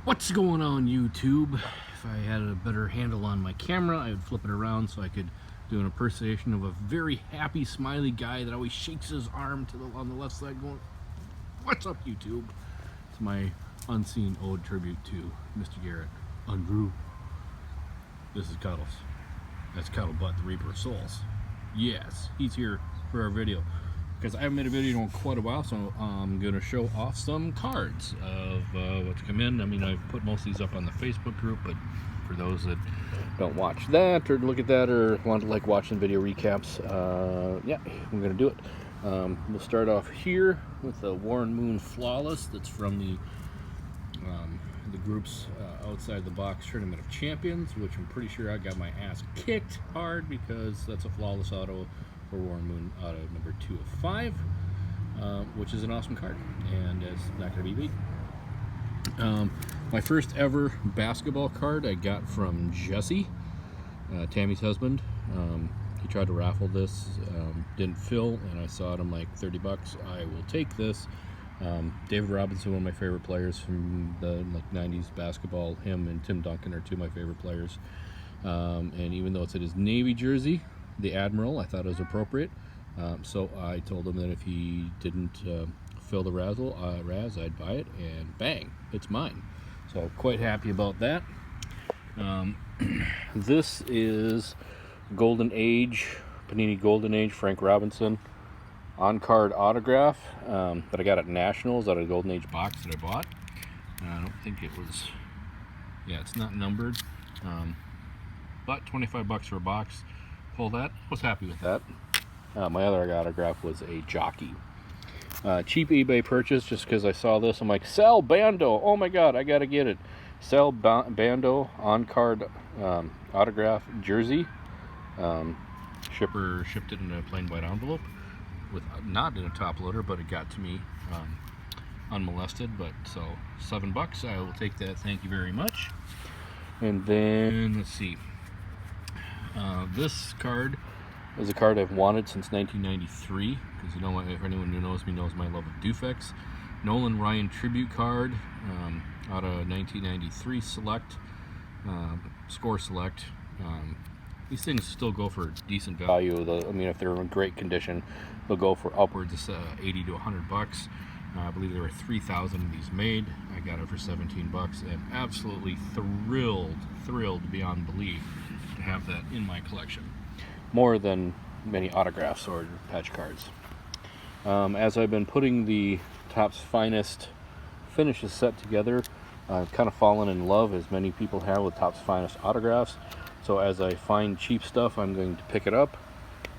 What's going on, YouTube? If I had a better handle on my camera, I would flip it around so I could do an impersonation of a very happy, smiley guy that always shakes his arm on the left side going, "What's up, YouTube?" It's my unseen ode tribute to Mr. Garrett. Andrew. This is Cuddles. That's Cuddlebutt, the Reaper of Souls. Yes, he's here for our video. Because I haven't made a video in quite a while, so I'm going to show off some cards of what's come in. I mean, I've put most of these up on the Facebook group, but for those that don't watch that or look at that or want to like watching video recaps, yeah, I'm going to do it. We'll start off here with the Warren Moon Flawless. That's from the group's Outside the Box Tournament of Champions, which I'm pretty sure I got my ass kicked hard because that's a flawless auto for Warren Moon out of number 2 of 5, which is an awesome card, and it's not going to be beat. My first ever basketball card I got from Jesse, Tammy's husband. He tried to raffle this, didn't fill, and I saw it. I'm like, $30, I will take this. David Robinson, one of my favorite players from the 90s basketball. Him and Tim Duncan are two of my favorite players. And even though it's in his Navy jersey, the Admiral, I thought it was appropriate. So I told him that if he didn't fill the Raz, I'd buy it, and bang, it's mine. So quite happy about that. This is Golden Age, Panini Golden Age, Frank Robinson, on-card autograph that I got at Nationals out of the Golden Age box that I bought. I don't think it was, yeah, it's not numbered, but $25 for a box. Pull that, was happy with that. My other autograph was a jockey. Cheap eBay purchase just because I saw this. I'm like, Sal Bando, oh my god, I gotta get it. Sal Bando on-card autograph jersey. Shipper shipped it in a plain white envelope, with not in a top loader, but it got to me unmolested. But so $7, I will take that. Thank you very much. And then let's see. This card is a card I've wanted since 1993, because you know, if anyone who knows me knows my love of Dufex. Nolan Ryan tribute card out of 1993 select, score select. These things still go for decent value. I mean, if they're in great condition, they'll go for upwards of 80 to $100. I believe there were 3,000 of these made. I got it for $17, and absolutely thrilled beyond belief to have that in my collection. More than many autographs or patch cards. As I've been putting the Topps Finest finishes set together, I've kind of fallen in love, as many people have, with Topps Finest autographs. So as I find cheap stuff, I'm going to pick it up.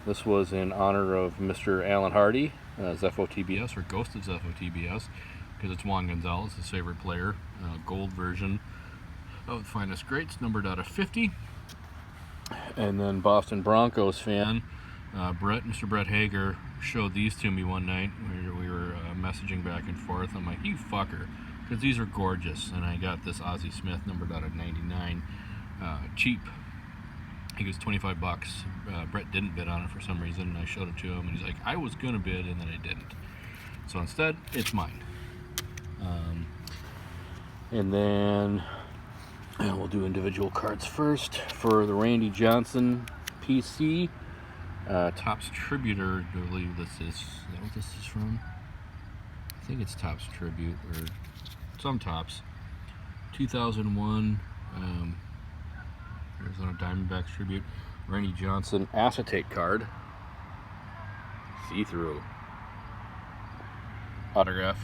This was in honor of Mr. Alan Hardy, ZFOTBS, or Ghost of ZFOTBS, because it's Juan Gonzalez, his favorite player. Gold version of Finest Greats, numbered out of 50. And then Boston Broncos fan, Mr. Brett Hager, showed these to me one night. We were messaging back and forth. I'm like, you fucker, because these are gorgeous. And I got this Ozzie Smith, numbered out of 99, cheap. He goes $25. Brett didn't bid on it for some reason, and I showed it to him, and he's like, I was gonna bid, and then I didn't. So instead, it's mine. And then we'll do individual cards first. For the Randy Johnson PC, Topps Tributor, I believe this is that what this is from? I think it's Topps Tribute, or some Topps. 2001, Arizona Diamondbacks Tribute, Randy Johnson acetate card, see-through autograph,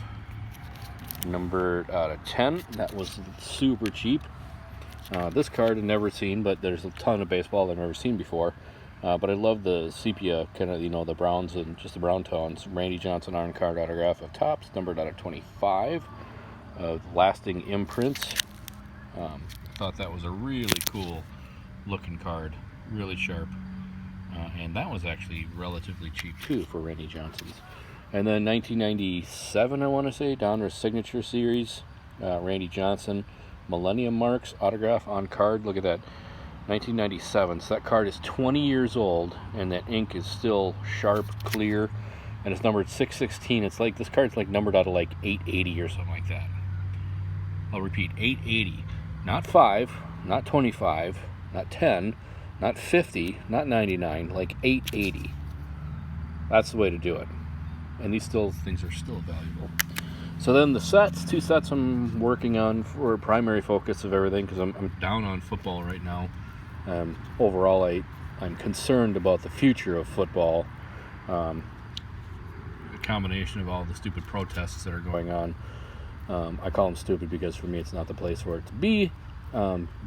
numbered out of 10. That was super cheap. This card I've never seen, but there's a ton of baseball I've never seen before. But I love the sepia, kind of, you know, the browns and just the brown tones. Randy Johnson on-card autograph of Topps, numbered out of 25, of lasting imprints. Thought that was a really cool looking card, really sharp. And that was actually relatively cheap too for Randy Johnson's. And then 1997, I want to say, Donruss Signature Series, Randy Johnson, Millennium Marks autograph on card. Look at that, 1997. So that card is 20 years old, and that ink is still sharp, clear, and it's numbered 616. It's like, this card's like numbered out of like 880 or something like that. I'll repeat, 880. Not 5, not 25, not 10, not 50, not 99, like 880. That's the way to do it. And these things are still valuable. So then the sets, 2 sets I'm working on for primary focus of everything, because I'm down on football right now. Overall, I'm concerned about the future of football. A combination of all the stupid protests that are going on. I call them stupid because for me it's not the place for it to be,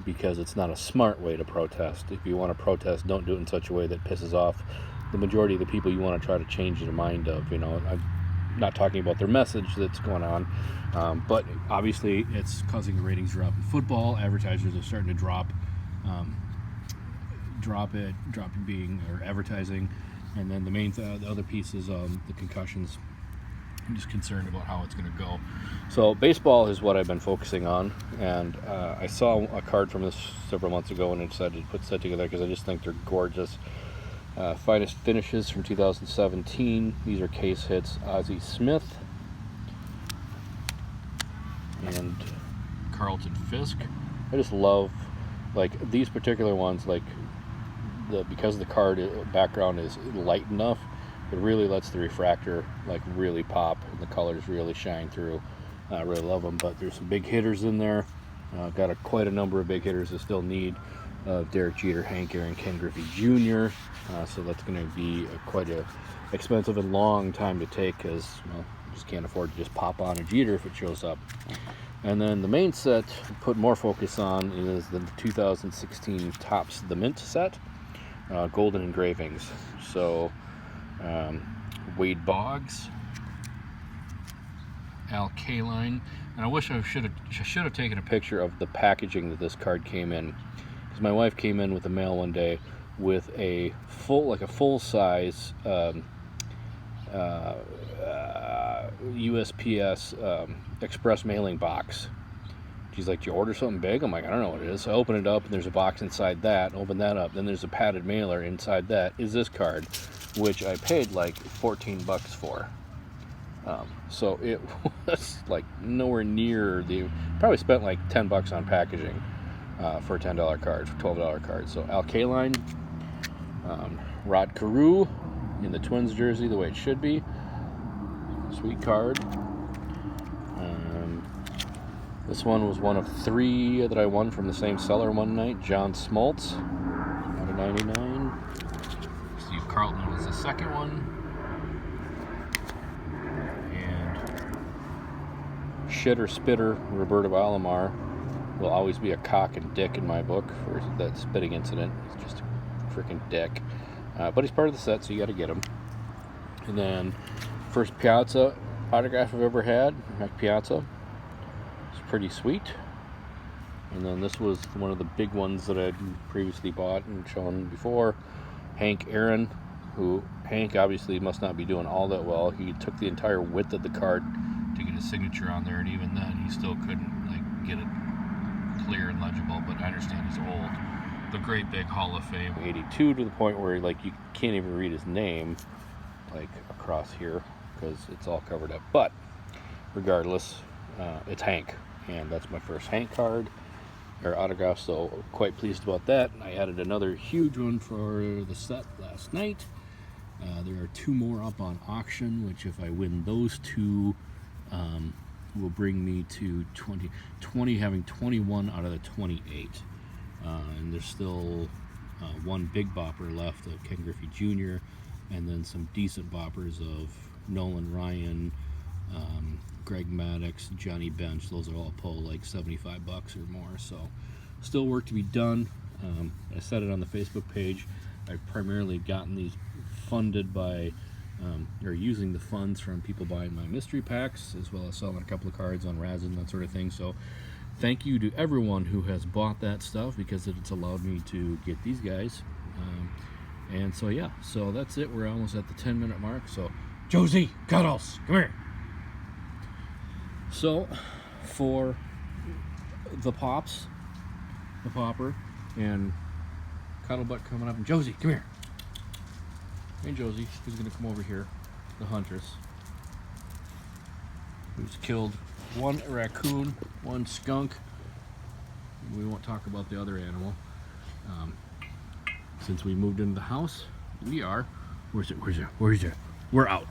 because it's not a smart way to protest. If you want to protest, don't do it in such a way that pisses off the majority of the people you want to try to change their mind of. I'm not talking about their message that's going on, but obviously it's causing a ratings drop in football. Advertisers are starting to drop advertising, and then the other piece is the concussions. I'm just concerned about how it's going to go. So baseball is what I've been focusing on, and I saw a card from this several months ago, and I decided to put that together because I just think they're gorgeous. Finest finishes from 2017. These are case hits. Ozzie Smith and Carlton Fisk. I just love these particular ones, because the card background is light enough, it really lets the refractor really pop and the colors really shine through. I really love them. But there's some big hitters in there. Got quite a number of big hitters that still need. Derek Jeter, Hank Aaron, Ken Griffey Jr. So that's going to be quite a expensive and long time to take, because you just can't afford to just pop on a Jeter if it shows up. And then the main set to put more focus on is the 2016 Topps The Mint set, golden engravings. So Wade Boggs, Al Kaline, and I wish I should have taken a picture of the packaging that this card came in, because my wife came in with the mail one day with a full size USPS express mailing box. She's like, "Did you order something big?" I'm like, "I don't know what it is." So I open it up, and there's a box inside that. Open that up, then there's a padded mailer. Inside that is this card, which I paid $14 for. So it was nowhere near probably spent $10 on packaging for a $10 card, $12 card. So Al Kaline, Rod Carew in the Twins jersey, the way it should be. Sweet card. This one was one of 3 that I won from the same seller one night. John Smoltz, out of 99. Steve Carlton was the second one. And Shitter Spitter, Roberto Alomar, will always be a cock and dick in my book for that spitting incident. He's just a freaking dick. But he's part of the set, so you got to get him. And then first Piazza autograph I've ever had, Mike Piazza. It's pretty sweet. And then this was one of the big ones that I'd previously bought and shown before. Hank Aaron, who Hank obviously must not be doing all that well. He took the entire width of the card to get his signature on there, and even then he still couldn't get it clear and legible. But I understand he's old. The great big Hall of Fame 82, to the point where you can't even read his name across here because it's all covered up. But regardless, it's Hank, and that's my first Hank card or autograph, so quite pleased about that. I added another huge one for the set last night. There are 2 more up on auction, which if I win those 2 will bring me to 20, having 21 out of the 28. And there's still 1 big bopper left of Ken Griffey Jr., and then some decent boppers of Nolan Ryan, Greg Maddux, Johnny Bench. Those are all pull $75 or more, so still work to be done. I said it on the Facebook page. I've primarily gotten these funded by or using the funds from people buying my mystery packs, as well as selling a couple of cards on Razz, that sort of thing. So thank you to everyone who has bought that stuff, because it's allowed me to get these guys. And so yeah, so that's it. We're almost at the 10-minute mark. So Josie, Cuddles, come here. So for the Pops, the Popper, and Cuddlebutt coming up, and Josie, come here. And Josie, who's going to come over here, the Huntress, who's killed 1 raccoon one skunk. We won't talk about the other animal. Since we moved into the house, we are, where's it? We're out.